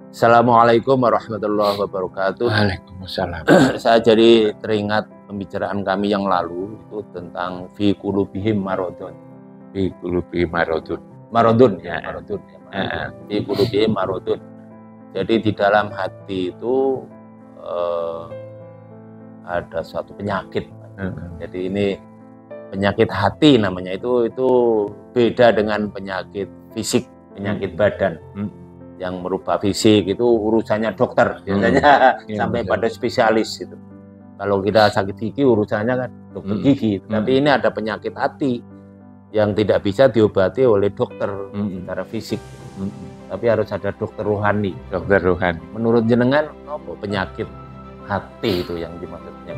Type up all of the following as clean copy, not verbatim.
Assalamualaikum warahmatullahi wabarakatuh. Waalaikumsalam. Saya jadi teringat pembicaraan kami yang lalu itu tentang fi qulubihim maradun. Fi qulubihim maradun. Maradun Ya. ya, maradun. Fi qulubihim maradun. Jadi di dalam hati itu ada suatu penyakit. Jadi ini penyakit hati namanya, itu beda dengan penyakit fisik, penyakit badan. Yang merubah fisik itu urusannya dokter biasanya sampai pada spesialis itu. Kalau kita sakit gigi urusannya kan dokter gigi. Tapi ini ada penyakit hati yang tidak bisa diobati oleh dokter secara fisik. Tapi harus ada dokter rohani. Dokter rohani. Menurut jenengan apa penyakit hati itu yang dimaksudnya?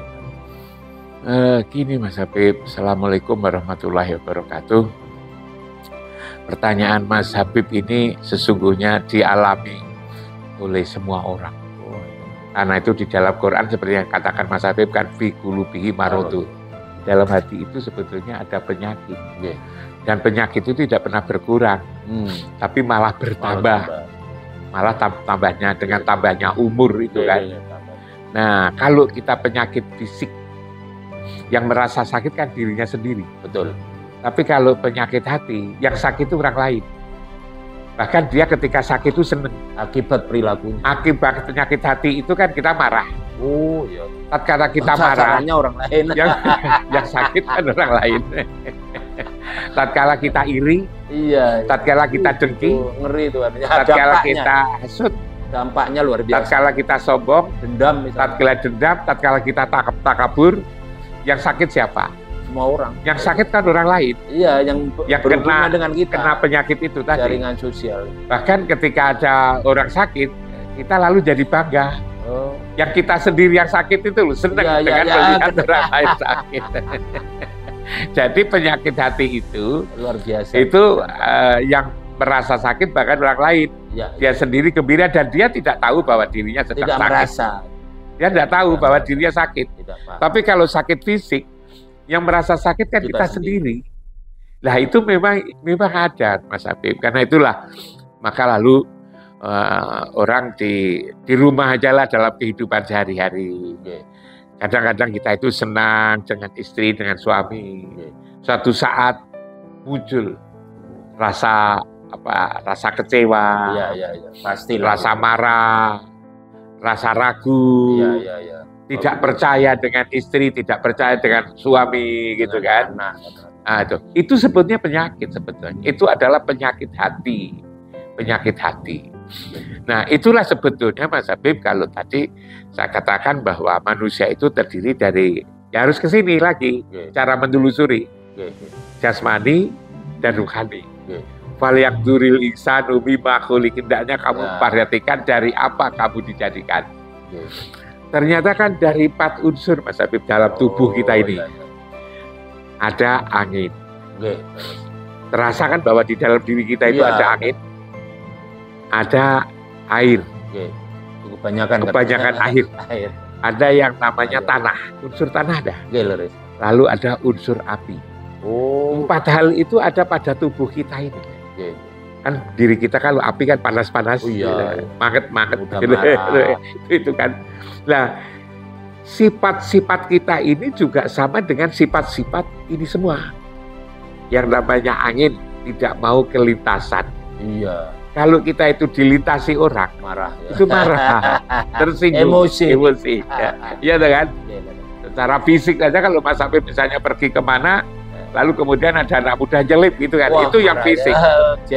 Gini Mas Habib, Assalamualaikum warahmatullahi wabarakatuh. Pertanyaan Mas Habib ini sesungguhnya dialami oleh semua orang. Karena itu di dalam Quran seperti yang katakan Mas Habib kan fi qulubihi maradun. Dalam hati itu sebetulnya ada penyakit. Dan penyakit itu tidak pernah berkurang, tapi malah bertambah. Malah tambahnya dengan tambahnya umur itu kan. Nah, kalau kita penyakit fisik yang merasa sakit kan dirinya sendiri. Betul. Tapi kalau penyakit hati, yang sakit itu orang lain. Bahkan dia ketika sakit itu seneng. Akibat perilakunya. Akibat penyakit hati itu kan kita marah. Oh iya. Tatkala kita marah, orang lain. yang sakit kan orang lain. Tatkala kita iri, Iya. tatkala kita dengki, ngeri itu artinya. tatkala kita hasut, dampaknya luar biasa. tatkala kita sombong, Dendam misalnya. tatkala dendam, tatkala kita takabur, yang sakit siapa? Semua orang. Yang sakit kan orang lain. Iya, yang berhubungan dengan kita. Kena penyakit itu tadi. Jaringan sosial. Bahkan ketika ada orang sakit, kita lalu jadi bangga. Oh. Yang kita sendiri yang sakit itu loh, senang dengan melihat orang lain sakit. Jadi penyakit hati itu luar biasa. Itu yang merasa sakit bahkan orang lain. Ya, dia sendiri gembira dan dia tidak tahu bahwa dirinya sedang tidak sakit. Merasa. Dia tidak tahu bahwa dirinya sakit. Tapi kalau sakit fisik, yang merasa sakit kan kita sendiri. Nah itu memang ada Mas Habib. Karena itulah maka lalu orang di rumah aja lah dalam kehidupan sehari-hari. Kadang-kadang kita itu senang dengan istri, dengan suami. Suatu saat muncul rasa kecewa, pasti rasa marah, rasa ragu, tidak percaya dengan istri, tidak percaya dengan suami, gitu kan? Nah, itu sebetulnya penyakit sebetulnya. Itu adalah penyakit hati, Nah, itulah sebetulnya Mas Habib kalau tadi saya katakan bahwa manusia itu terdiri dari, ya harus ke sini lagi, cara menelusuri jasmani dan ruhani. Falyaqduril insanu bima khuliq, hendaknya kamu perhatikan dari apa kamu dijadikan. Ternyata kan dari 4 unsur Mas Habib dalam tubuh kita ini. Ada angin. Terasa kan bahwa di dalam diri kita itu ada angin. Ada air. Kebanyakan air. Ada yang namanya tanah. Unsur tanah ada. Lalu ada unsur api. 4 hal itu ada pada tubuh kita ini. Kan diri kita kalau api kan panas-panas, manget itu kan. Nah, sifat-sifat kita ini juga sama dengan sifat-sifat ini semua. Yang namanya angin tidak mau kelintasan. Iya. Kalau kita itu dilintasi orang, marah. Itu marah, tersinggung, emosi. Iya kan? Secara fisik aja kalau Mas Habib misalnya pergi kemana, lalu kemudian ada anak muda jelek gitu kan, itu yang fisik,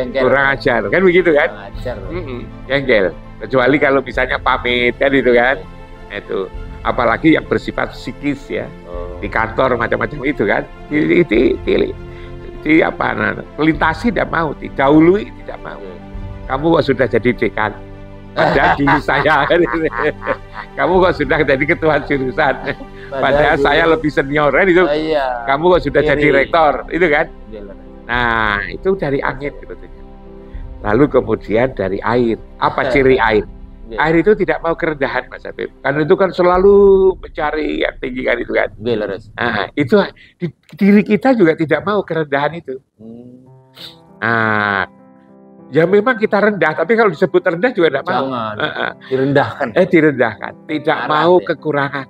kurang ajar, kan begitu kan? Jengkel. Kecuali kalau misalnya pamit kan itu kan, itu. Apalagi yang bersifat psikis ya, di kantor macam-macam itu kan, kelintasi tidak mau, didahului tidak mau. Kamu kok sudah jadi dekan? Padahal dulu saya, kamu kok sudah jadi ketua jurusan? Padahal saya lebih senior kan itu. Kamu kok sudah jadi rektor, itu kan? Nah, itu dari angin sebetulnya. Lalu kemudian dari air. Apa ciri air? Air itu tidak mau kerendahan, Mas Habib. Karena itu kan selalu mencari yang tinggi kan itu kan. Nah, itu di diri kita juga tidak mau kerendahan itu. Nah, Ya memang kita rendah, tapi kalau disebut rendah juga tidak mau. Jangan. Direndahkan. Direndahkan. Tidak mau ya. kekurangan.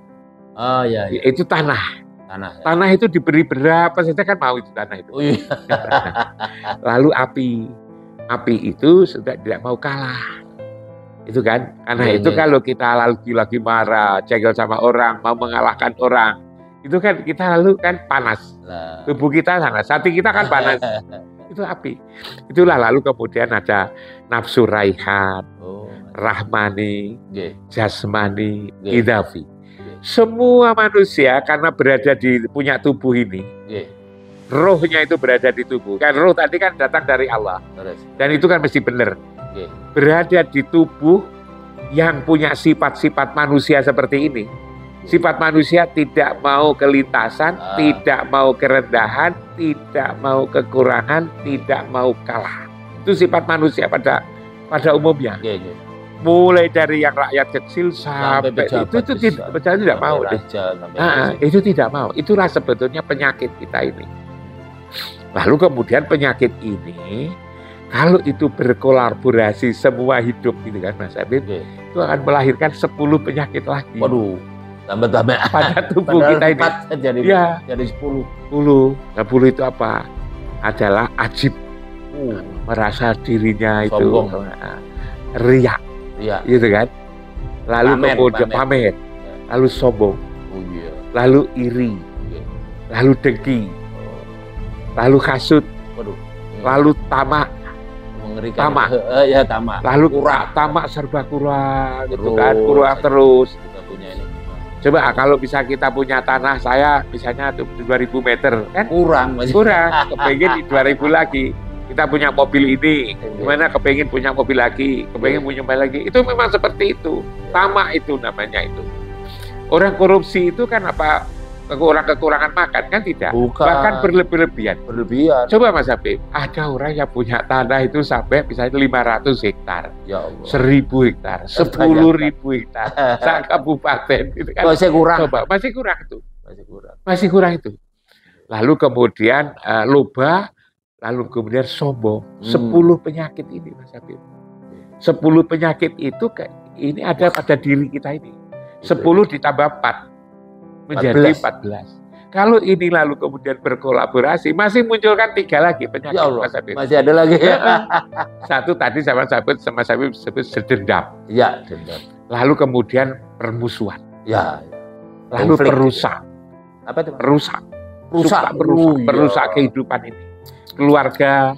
Oh iya. Itu tanah. Tanah itu diberi berapa saja kan mau itu tanah itu. Oh, iya. Lalu api. Api itu sudah tidak mau kalah. Itu kan, karena itu kalau kita lagi marah, cegel sama orang, mau mengalahkan orang, itu kan kita lalu kan panas. Tubuh kita panas, hati kita kan panas. Itu api. Itulah lalu kemudian ada nafsu raihat, rahmani, jasmani, idafi. Semua manusia karena berada punya tubuh ini, rohnya itu berada di tubuh. Kan roh tadi kan datang dari Allah. Dan itu kan mesti benar. Berada di tubuh yang punya sifat-sifat manusia seperti ini. Sifat manusia tidak mau kelintasan, tidak mau kerendahan, tidak mau kekurangan, tidak mau kalah. Itu sifat manusia pada umumnya. Mulai dari yang rakyat kecil sampai itu tidak mau. Itu tidak mau. Itulah sebetulnya penyakit kita ini. Lalu kemudian penyakit ini, kalau itu berkolaborasi semua hidup gitu kan Mas Habib, itu akan melahirkan 10 penyakit lagi. Waduh, tambah-tambah pada tubuh kita ini. Jadi 10. 10 itu apa? Adalah ajib. Merasa dirinya itu riak. Gitu kan. Lalu kemudian pamer. Lalu sombong. Lalu iri. Lalu dengki. Lalu hasut. Lalu tamak. Tamak. Lalu tamak serba kurang, gitu kan, kurang terus. Coba kalau bisa kita punya tanah, saya misalnya 2000 meter, kan kurang, kepengen 2000 lagi. Kita punya mobil ini, gimana kepengen punya mobil lagi, kepengen punya mobil lagi. Itu memang seperti itu, tamak itu namanya itu. Orang korupsi itu kan apa? Kekurangan makan kan tidak, bahkan berlebihan. Coba Mas Habib, ada orang yang punya tanah itu sampai misalnya 500 hektar, 1000 hektar, 10.000 hektar, kabupaten, itu kan masih kurang. Coba, masih kurang itu. Lalu kemudian loba, lalu kemudian sombong, 10 penyakit ini Mas Habib. 10 penyakit itu ini ada pada diri kita ini. 10 ditambah 4. Menjadi 14. Kalau ini lalu kemudian berkolaborasi, masih munculkan 3 lagi penyakit. Ya Allah, masih ada lagi. Satu tadi sama Habib sebut dendam. Ya, dendam. Lalu kemudian permusuhan. Ya. Lalu perusak. Apa itu? Perusak kehidupan ini. Keluarga.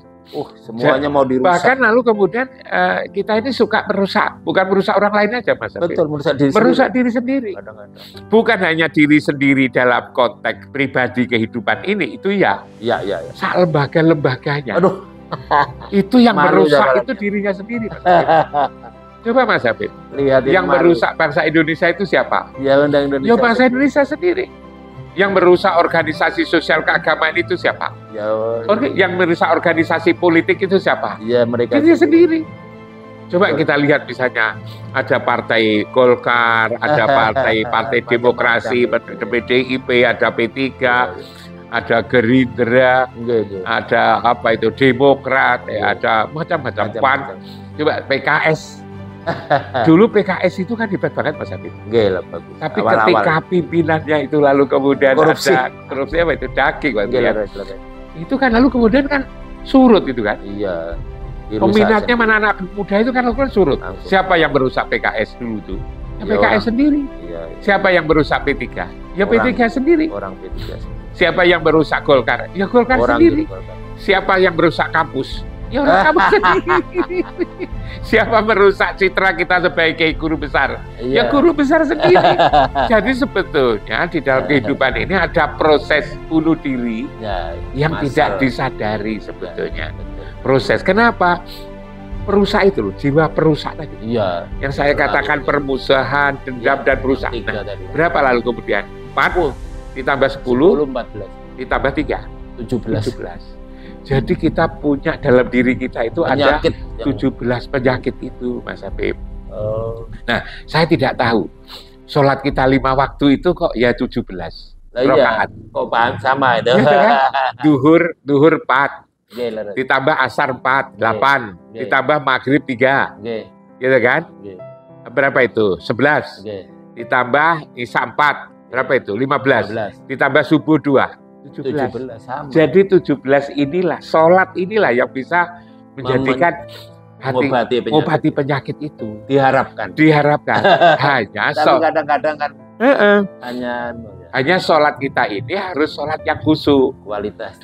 Semuanya mau dirusak. Bahkan lalu kemudian kita ini suka merusak, bukan merusak orang lain aja Mas. Betul, merusak diri sendiri. Kadang-kadang. Bukan hanya diri sendiri dalam konteks pribadi kehidupan ini, itu ya. Lembaga-lembaganya. Aduh. Itu yang merusak itu dirinya sendiri. Mas. Coba Mas Habib. Lihat yang merusak bangsa Indonesia itu siapa? Ya, Indonesia. Ya bangsa Indonesia sendiri. Yang merusak organisasi sosial keagamaan itu siapa? Yang merusak organisasi politik itu siapa? Ya, mereka sendiri. Coba kita lihat misalnya ada partai Golkar, ada partai Demokrasi, PDIP, ada P3, ada Gerindra, ada Demokrat, ada macam-macam PAN. Coba PKS. Dulu PKS itu kan hebat banget Mas Habib. Bagus. Tapi ketika pimpinannya itu lalu kemudian korupsi apa itu daging, itu kan lalu kemudian kan surut itu kan. Iya. Peminatnya mana anak muda itu kan lalu surut. Siapa yang merusak PKS dulu tuh? PKS sendiri. Siapa yang merusak P3? Ya P3 sendiri. Orang P3. Siapa yang merusak Golkar? Ya Golkar sendiri. Siapa yang merusak kampus? Ya orang kampus sendiri. Siapa merusak citra kita sebagai guru besar? Ya guru besar sendiri. Jadi sebetulnya di dalam kehidupan ini ada proses bunuh diri yang tidak disadari sebetulnya. Proses. Kenapa? Perusak itu loh, jiwa perusak tadi. Yang saya katakan permusuhan, dendam dan perusak. Nah, berapa lalu kemudian? 4 ditambah 10 14 ditambah 3 17. Jadi kita punya dalam diri kita itu penyakit, ada 17 penyakit itu Mas Habib. Nah, saya tidak tahu. Sholat kita 5 waktu itu kok ya 17 rakaat. Kok paham sama itu. Duhur 4. Nggih, leres. Ditambah asar 4, 8. Nggih. Ditambah maghrib 3. Nggih. Gitu kan? Nggih. Berapa itu? 11. Nggih. Ditambah isya 4. Berapa itu? 15. 15. Ditambah subuh 2. 17. 17 sama. Jadi 17 inilah, sholat inilah yang bisa menjadikan mengobati penyakit itu. Diharapkan. Hanya Tapi kadang-kadang kan hanya sholat kita ini harus sholat yang khusyuk. kualitas.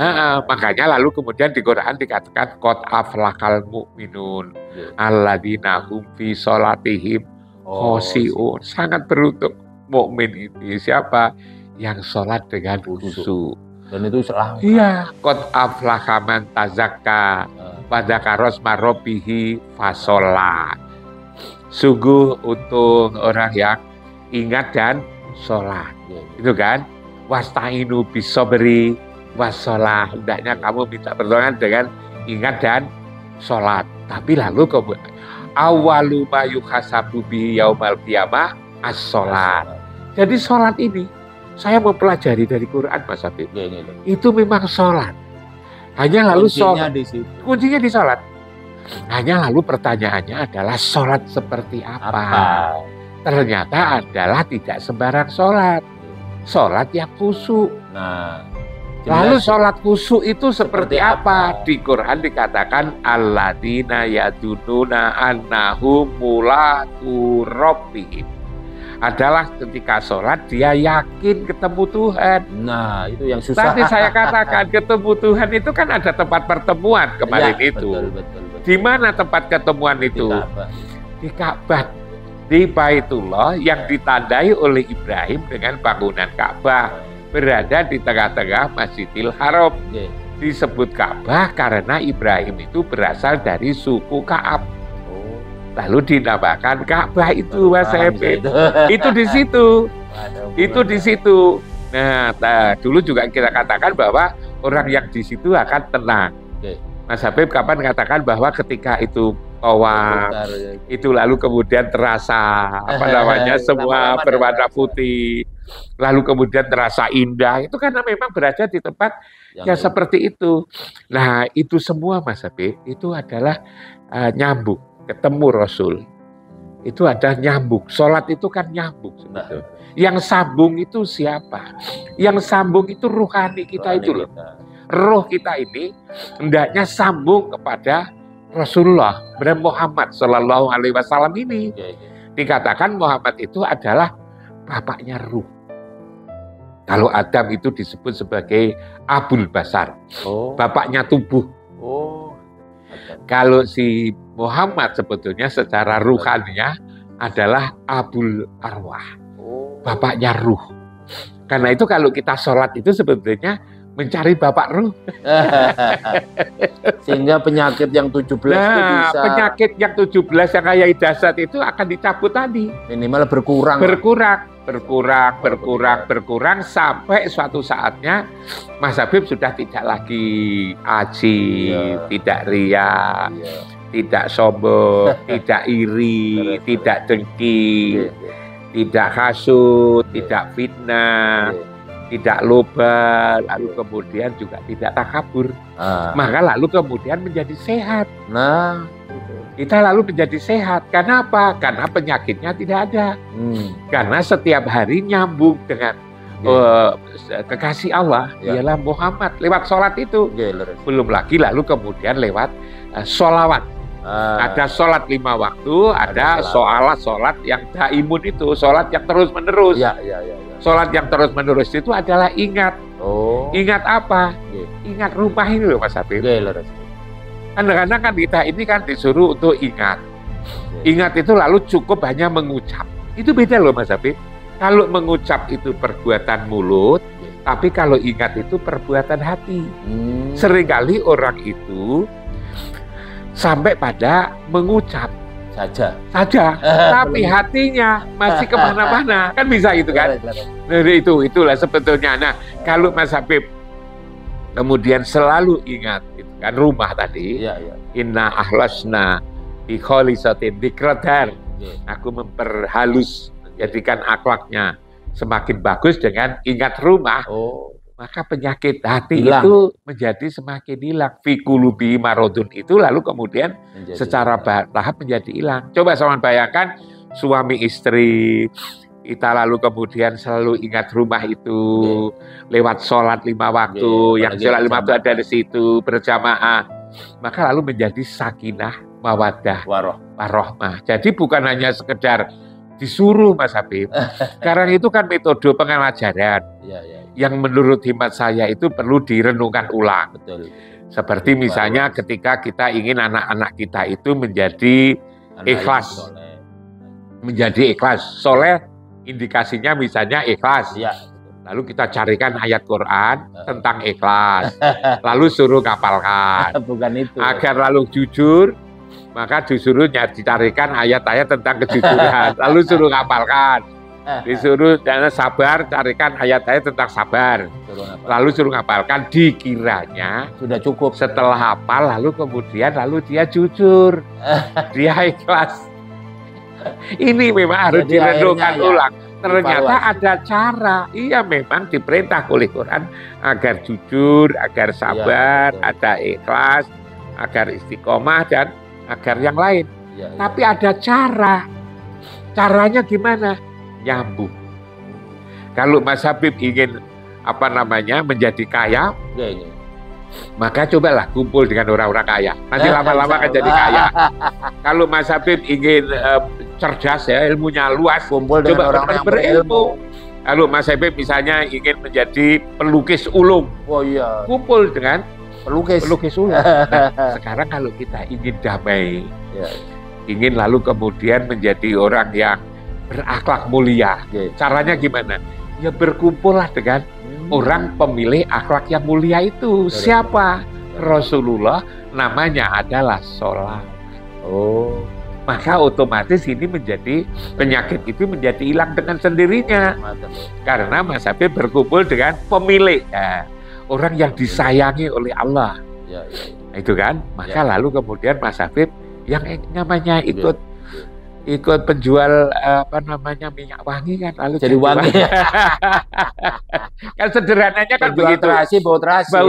Makanya lalu kemudian di Quran dikatakan qad aflahal mu'minun alladzina hum fi sholatihim khoshi'un. Sangat beruntung mukmin itu siapa? Yang sholat dengan khusyuk. Dan itu selama. Iya, qad aflaha man tazakka wa dzakara asma rabbih fasholat. Sungguh untung orang yang ingat dan sholat. Itu kan? Wasta'inu bisobri washolah. Hendaknya kamu minta pertolongan dengan ingat dan sholat. Tapi lalu kemudian awalu ma yuhasabu bi yaumal qiyamah as-sholat. Jadi sholat ini saya mempelajari dari Quran, Mas Habib. Itu memang sholat. Hanya lalu sholat. Kuncinya di sholat. Hanya lalu pertanyaannya adalah sholat seperti apa? Ternyata adalah tidak sembarang sholat. Sholat yang khusyuk. Nah, lalu sholat khusyuk itu seperti apa? Di Quran dikatakan alladzina yadununa annahum mulaqu rabbihim. Adalah ketika sholat dia yakin ketemu Tuhan. Nah, itu yang susah. Tadi saya katakan ketemu Tuhan itu kan ada tempat pertemuan kemarin ya, itu. Betul. Di mana tempat ketemuan itu? Di Ka'bah. Di Baitullah yang ditandai oleh Ibrahim dengan bangunan Ka'bah. Berada di tengah-tengah Masjidil Haram. Disebut Ka'bah karena Ibrahim itu berasal dari suku Ka'ab. Lalu dinamakan Ka'bah itu, Mas Habib. Itu di situ. Itu di situ. Nah, dulu juga kita katakan bahwa orang yang di situ akan tenang. Mas Habib kapan katakan bahwa ketika itu tawaf, itu lalu kemudian terasa semua berwarna putih. Lalu kemudian terasa indah. Itu karena memang berada di tempat yang seperti itu. Nah, itu semua Mas Habib itu adalah nyambung. Ketemu Rasul itu ada nyambung. Sholat itu kan nyambung. Yang sambung itu siapa? Yang sambung itu rohani kita itu loh. Roh kita ini hendaknya sambung kepada Rasulullah Muhammad Shallallahu Alaihi Wasallam ini. Dikatakan Muhammad itu adalah bapaknya ruh. Kalau Adam itu disebut sebagai Abul Basar, bapaknya tubuh. Kalau si Muhammad sebetulnya secara ruhaninya adalah Abul Arwah, bapaknya ruh. Karena itu kalau kita sholat itu sebetulnya mencari bapak ruh. Sehingga penyakit yang 17 itu bisa. Penyakit yang 17 yang kayak dasar itu akan dicabut tadi. Minimal berkurang. Berkurang sampai suatu saatnya Mas Habib sudah tidak lagi aji, tidak ria, tidak sombong, tidak iri, tidak dengki, tidak hasud, tidak fitnah, tidak loba, lalu kemudian juga tidak takabur. Maka lalu kemudian menjadi sehat. Nah, kita lalu menjadi sehat. Karena apa? Karena penyakitnya tidak ada. Karena setiap hari nyambung dengan kekasih Allah, ialah Muhammad. Lewat sholat itu. Belum lagi lalu kemudian lewat sholawat. Ada sholat 5 waktu, ada sholat yang daimun itu, sholat yang terus-menerus. Sholat yang terus-menerus itu adalah ingat. Ingat apa? Ingat rumah ini loh Mas Habib. Kadang-kadang kan kita ini kan disuruh untuk ingat. Ingat itu lalu cukup hanya mengucap. Itu beda loh Mas Habib. Kalau mengucap itu perbuatan mulut, tapi kalau ingat itu perbuatan hati. Seringkali orang itu sampai pada mengucap saja, tapi hatinya masih kemana-mana. Kan bisa gitu kan? Jadi itulah sebetulnya. Nah, kalau Mas Habib kemudian selalu ingat kan rumah tadi, inna ahlasna bi kholisatin dikradar. Aku memperhalus, jadikan akhlaknya semakin bagus dengan ingat rumah. maka penyakit hati Hilang. itu menjadi semakin hilang. Fi qulubi maradun itu lalu kemudian secara bertahap menjadi hilang. Coba sama bayangkan suami istri, kita lalu kemudian selalu ingat rumah itu, lewat sholat 5 waktu, yang sholat 5 waktu ada di situ, berjamaah. Maka lalu menjadi sakinah, mawaddah, warohmah. Jadi bukan hanya sekedar disuruh, Mas Habib. Sekarang itu kan metode pengajaran. Yang menurut hemat saya itu perlu direnungkan ulang. Betul. Seperti misalnya ketika kita ingin anak-anak kita itu menjadi ikhlas. Menjadi ikhlas. Soleh indikasinya misalnya ikhlas. Ya. Lalu kita carikan ayat Quran tentang ikhlas. Lalu suruh ngapalkan. Bukan itu. Agar lalu jujur, maka disuruh dicarikan ayat-ayat tentang kejujuran. Lalu suruh ngapalkan. Disuruh sabar, carikan ayat-ayat tentang sabar. Lalu suruh ngapalkan, dikiranya sudah cukup. Setelah hafal, lalu kemudian dia jujur, dia ikhlas. Ini memang harus direnungkan ulang. Ternyata ada cara. Iya, memang diperintah oleh Quran agar jujur, agar sabar, ada ikhlas, agar istiqomah dan agar yang lain. Tapi ada cara. Caranya gimana? Nyambung. Kalau Mas Habib ingin menjadi kaya, maka cobalah kumpul dengan orang-orang kaya. Nanti lama-lama akan jadi kaya. Kalau Mas Habib ingin cerdas ya, ilmunya luas, kumpul dengan orang-orang berilmu. Kalau Mas Habib misalnya ingin menjadi pelukis ulung, kumpul dengan pelukis ulung. Nah, sekarang kalau kita ingin damai, ingin lalu kemudian menjadi orang yang berakhlak mulia. Caranya gimana? Ya berkumpullah dengan orang pemilih akhlak yang mulia itu. Siapa? Rasulullah, namanya adalah sholat. Maka otomatis ini menjadi penyakit itu menjadi hilang dengan sendirinya. Karena Mas Habib berkumpul dengan pemilih. Orang yang disayangi oleh Allah. Itu kan? Maka lalu kemudian Mas Habib yang namanya ikut penjual minyak wangi kan, lalu jadi wangi. Kan sederhananya kan begitu. Bau terasi.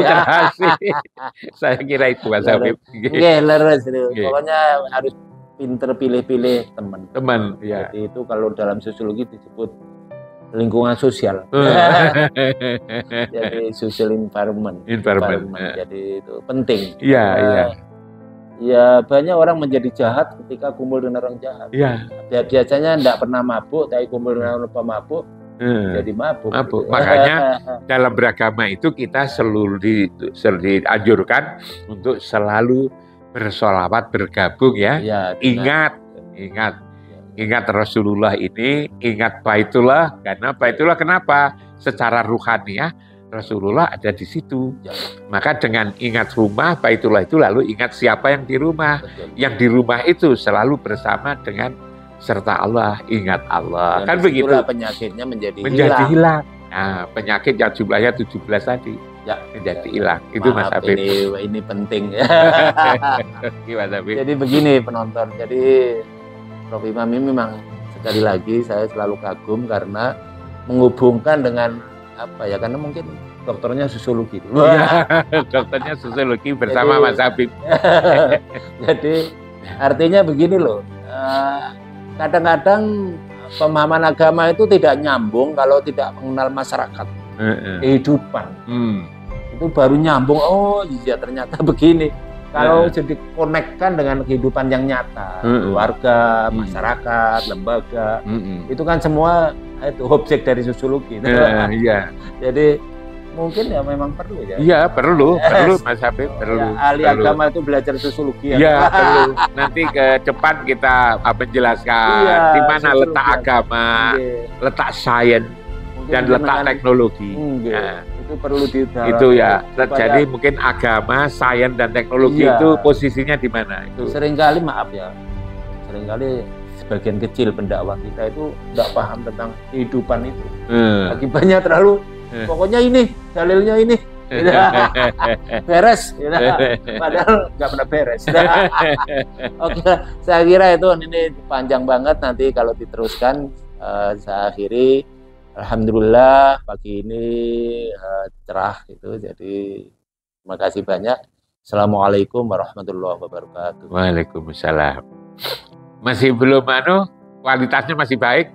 Saya kira itu Mas Habib. Leres. Pokoknya harus pinter pilih-pilih teman. Jadi itu kalau dalam sosiologi disebut lingkungan sosial. Jadi social environment. Jadi itu penting. Ya banyak orang menjadi jahat ketika kumpul dengan orang jahat. Biasanya tidak pernah mabuk, tapi kumpul dengan orang pemabuk, jadi mabuk. Makanya dalam beragama itu kita selalu dianjurkan untuk selalu bersolawat, bergabung ya. Ingat Rasulullah ini, ingat Baitullah. Karena Baitullah kenapa? Secara ruhani ya. Rasulullah ada di situ. Maka dengan ingat rumah, Baitullah itu lalu ingat siapa yang di rumah. Yang di rumah itu selalu bersama dengan serta Allah, ingat Allah. Dan kan begitu. Penyakitnya menjadi hilang. Nah, penyakit yang jumlahnya 17 tadi menjadi hilang. Itu Mas Habib. Ini penting. Gimana, Habib? Jadi begini penonton. Jadi Prof. Imam ini memang sekali lagi saya selalu kagum karena menghubungkan dengan karena mungkin dokternya sosiologi. Dokternya sosiologi bersama Mas Habib. Jadi artinya begini loh, kadang-kadang pemahaman agama itu tidak nyambung kalau tidak mengenal masyarakat, kehidupan. Itu baru nyambung, oh iya ternyata begini. Kalau jadi konekkan dengan kehidupan yang nyata, keluarga, masyarakat, lembaga, itu kan semua itu objek dari sosiologi. Jadi mungkin ya memang perlu ya. Iya perlu Mas Habib perlu. Ahli agama itu belajar sosiologi. Iya perlu. Nanti ke depan kita menjelaskan di mana letak agama, letak sains dan letak teknologi. Itu perlu didalami. Itu ya. Jadi mungkin agama, sains dan teknologi itu posisinya di mana? Itu seringkali sebagian kecil pendakwah kita itu tidak paham tentang kehidupan itu. Akibatnya terlalu pokoknya ini dalilnya ini beres, padahal nggak pernah beres. Oke, saya kira itu ini panjang banget, nanti kalau diteruskan saya akhiri. Alhamdulillah pagi ini cerah gitu. Jadi terima kasih banyak. Assalamualaikum warahmatullahi wabarakatuh. Waalaikumsalam. Masih belum kualitasnya masih baik.